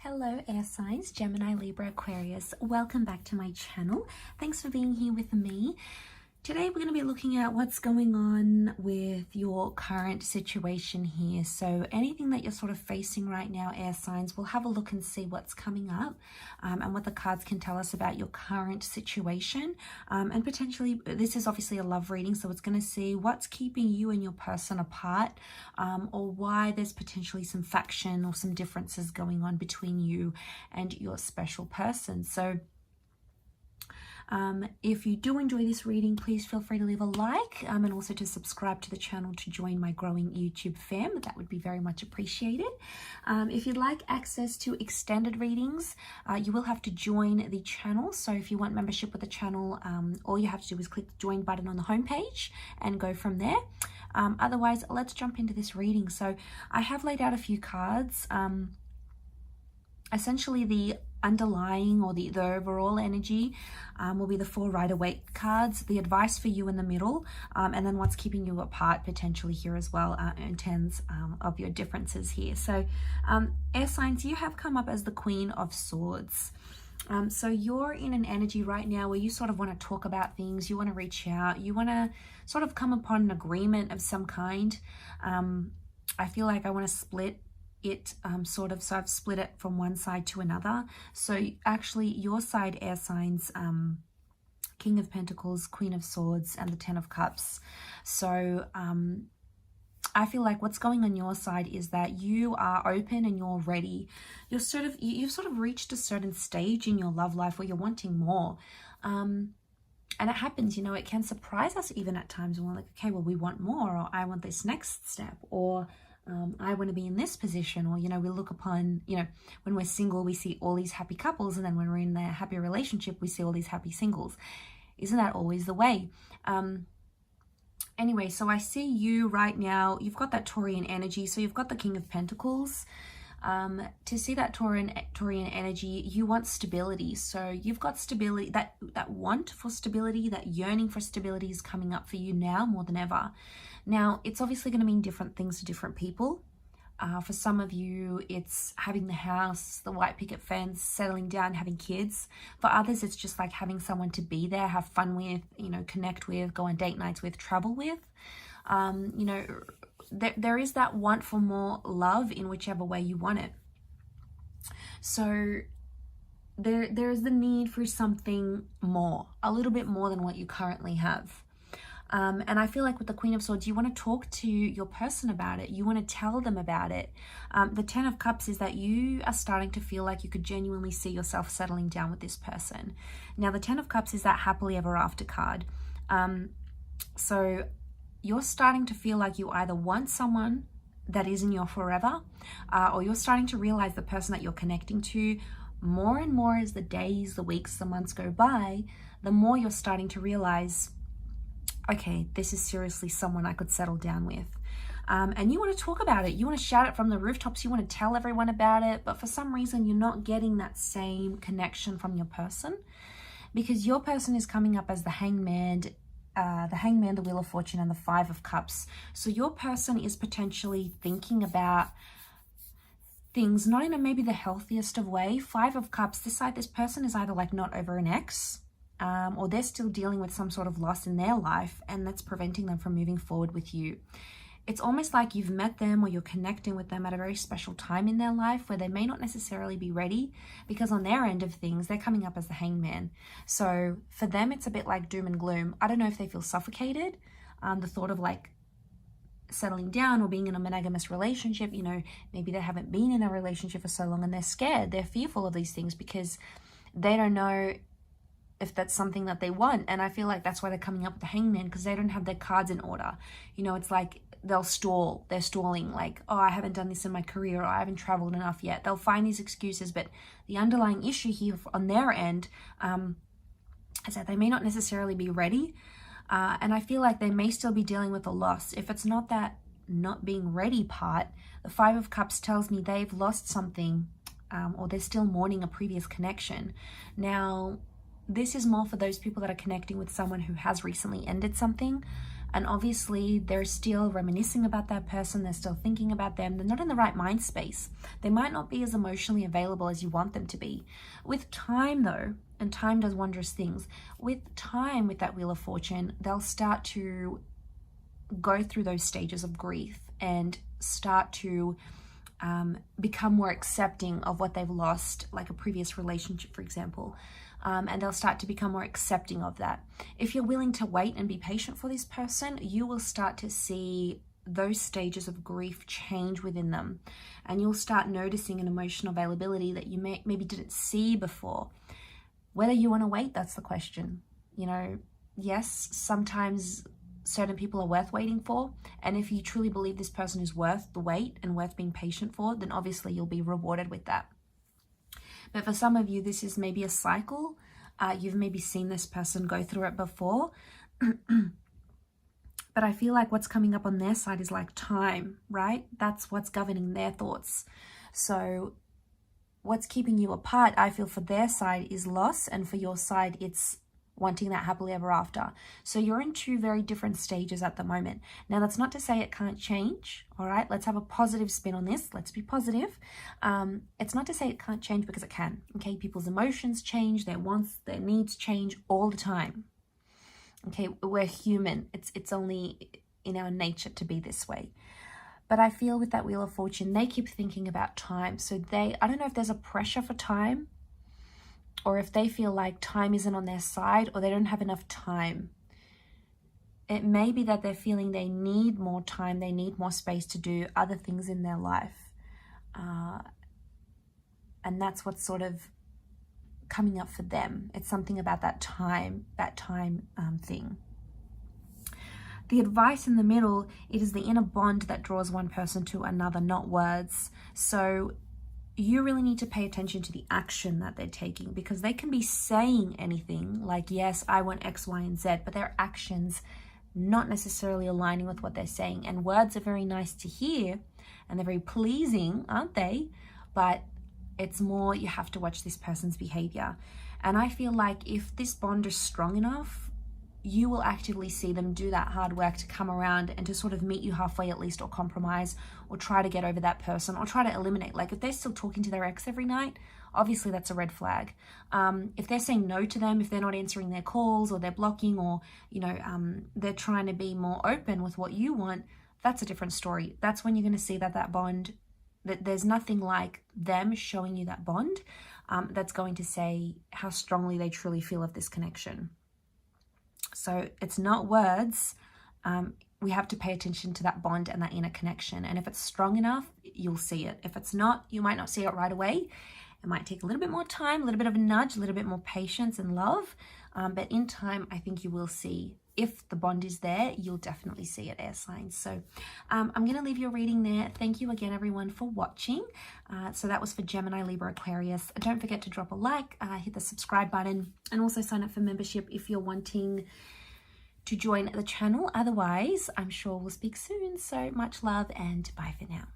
Hello air signs, Gemini, Libra, Aquarius. Welcome back to my channel. Thanks for being here with me. Today we're going to be looking at what's going on with your current situation here. So anything that you're sort of facing right now, air signs, we'll have a look and see what's coming up and what the cards can tell us about your current situation. And potentially, this is obviously a love reading, so it's going to see what's keeping you and your person apart, or why there's potentially some faction or some differences going on between you and your special person. So if you do enjoy this reading, please feel free to leave a like and also to subscribe to the channel to join my growing YouTube fam. That would be very much appreciated. If you'd like access to extended readings, you will have to join the channel. So if you want membership with the channel, all you have to do is click the join button on the homepage and go from there. Otherwise, let's jump into this reading. So I have laid out a few cards. Essentially the underlying or the overall energy will be the 4 Rider-Waite cards, the advice for you in the middle, and then what's keeping you apart potentially here as well in terms of your differences here. So air signs, you have come up as the Queen of Swords. So you're in an energy right now where you sort of want to talk about things, you want to reach out, you want to sort of come upon an agreement of some kind. I feel like I want to split it so I've split it from one side to another. So actually your side, air signs, King of Pentacles, Queen of Swords, and the 10 of Cups. So I feel like what's going on your side is that you are open and you're ready. You've sort of reached a certain stage in your love life where you're wanting more. And it happens, you know, it can surprise us even at times when we're like, okay, well, we want more, or I want this next step, or I want to be in this position, or, you know, we look upon, you know, when we're single, we see all these happy couples, and then when we're in a happy relationship, we see all these happy singles. Isn't that always the way? Anyway, so I see you right now, you've got that Taurian energy, so you've got the King of Pentacles. To see that Taurian energy, you want stability. So you've got stability, that want for stability, that yearning for stability is coming up for you now more than ever. Now, it's obviously going to mean different things to different people. For some of you, it's having the house, the white picket fence, settling down, having kids. For others, it's just like having someone to be there, have fun with, you know, connect with, go on date nights with, travel with. You know, there is that want for more love in whichever way you want it. So there is the need for something more, a little bit more than what you currently have. And I feel like with the Queen of Swords, you want to talk to your person about it. You want to tell them about it. The 10 of Cups is that you are starting to feel like you could genuinely see yourself settling down with this person. Now, the 10 of Cups is that happily ever after card. So you're starting to feel like you either want someone that is in your forever, or you're starting to realize the person that you're connecting to more and more as the days, the weeks, the months go by, the more you're starting to realize, okay, this is seriously someone I could settle down with. And you want to talk about it. You want to shout it from the rooftops. You want to tell everyone about it. But for some reason, you're not getting that same connection from your person, because your person is coming up as the Hangman, the Wheel of Fortune, and the 5 of Cups. So your person is potentially thinking about things not in a maybe the healthiest of way. 5 of Cups, this person is either like not over an ex, or they're still dealing with some sort of loss in their life, and that's preventing them from moving forward with you. It's almost like you've met them or you're connecting with them at a very special time in their life where they may not necessarily be ready, because on their end of things, they're coming up as the Hangman. So for them, it's a bit like doom and gloom. I don't know if they feel suffocated. The thought of like settling down or being in a monogamous relationship, you know, maybe they haven't been in a relationship for so long and they're scared. They're fearful of these things because they don't know if that's something that they want. And I feel like that's why they're coming up with the Hangman, because they don't have their cards in order. You know, it's like they'll stall. They're stalling, like, oh, I haven't done this in my career, or I haven't traveled enough yet. They'll find these excuses, but the underlying issue here on their end is that they may not necessarily be ready. And I feel like they may still be dealing with a loss. If it's not that not being ready part, the 5 of Cups tells me they've lost something, or they're still mourning a previous connection. Now, this is more for those people that are connecting with someone who has recently ended something. And obviously they're still reminiscing about that person, they're still thinking about them, they're not in the right mind space. They might not be as emotionally available as you want them to be. With time though, and time does wondrous things, with time, with that Wheel of Fortune, they'll start to go through those stages of grief and start to become more accepting of what they've lost, like a previous relationship, for example. And they'll start to become more accepting of that. If you're willing to wait and be patient for this person, you will start to see those stages of grief change within them. And you'll start noticing an emotional availability that you maybe didn't see before. Whether you want to wait, that's the question. You know, yes, sometimes certain people are worth waiting for. And if you truly believe this person is worth the wait and worth being patient for, then obviously you'll be rewarded with that. But for some of you, this is maybe a cycle. You've maybe seen this person go through it before. But I feel like what's coming up on their side is like time, right? That's what's governing their thoughts. So what's keeping you apart, I feel, for their side is loss, and for your side, it's wanting that happily ever after. So you're in two very different stages at the moment. Now, that's not to say it can't change, all right? Let's have a positive spin on this. Let's be positive. It's not to say it can't change, because it can, okay? People's emotions change, their wants, their needs change all the time, okay? We're human. It's only in our nature to be this way. But I feel with that Wheel of Fortune, they keep thinking about time. So I don't know if there's a pressure for time, or if they feel like time isn't on their side, or they don't have enough time. It may be that they're feeling they need more time, they need more space to do other things in their life. And that's what's sort of coming up for them. It's something about that time thing. The advice in the middle, it is the inner bond that draws one person to another, not words. So you really need to pay attention to the action that they're taking, because they can be saying anything like, yes, I want X, Y, and Z, but their actions not necessarily aligning with what they're saying. And words are very nice to hear and they're very pleasing, aren't they? But it's more, you have to watch this person's behavior. And I feel like if this bond is strong enough, you will actively see them do that hard work to come around and to sort of meet you halfway at least, or compromise, or try to get over that person, or try to eliminate. Like if they're still talking to their ex every night, obviously that's a red flag. If they're saying no to them, if they're not answering their calls, or they're blocking, or, you know, they're trying to be more open with what you want, that's a different story. That's when you're going to see that bond, that there's nothing like them showing you that bond that's going to say how strongly they truly feel of this connection. So it's not words. We have to pay attention to that bond and that inner connection. And if it's strong enough, you'll see it. If it's not, you might not see it right away. It might take a little bit more time, a little bit of a nudge, a little bit more patience and love. But in time, I think you will see. If the bond is there, you'll definitely see it, air signs. So I'm going to leave your reading there. Thank you again, everyone, for watching. So that was for Gemini, Libra, Aquarius. Don't forget to drop a like, hit the subscribe button, and also sign up for membership if you're wanting to join the channel. Otherwise, I'm sure we'll speak soon. So much love, and bye for now.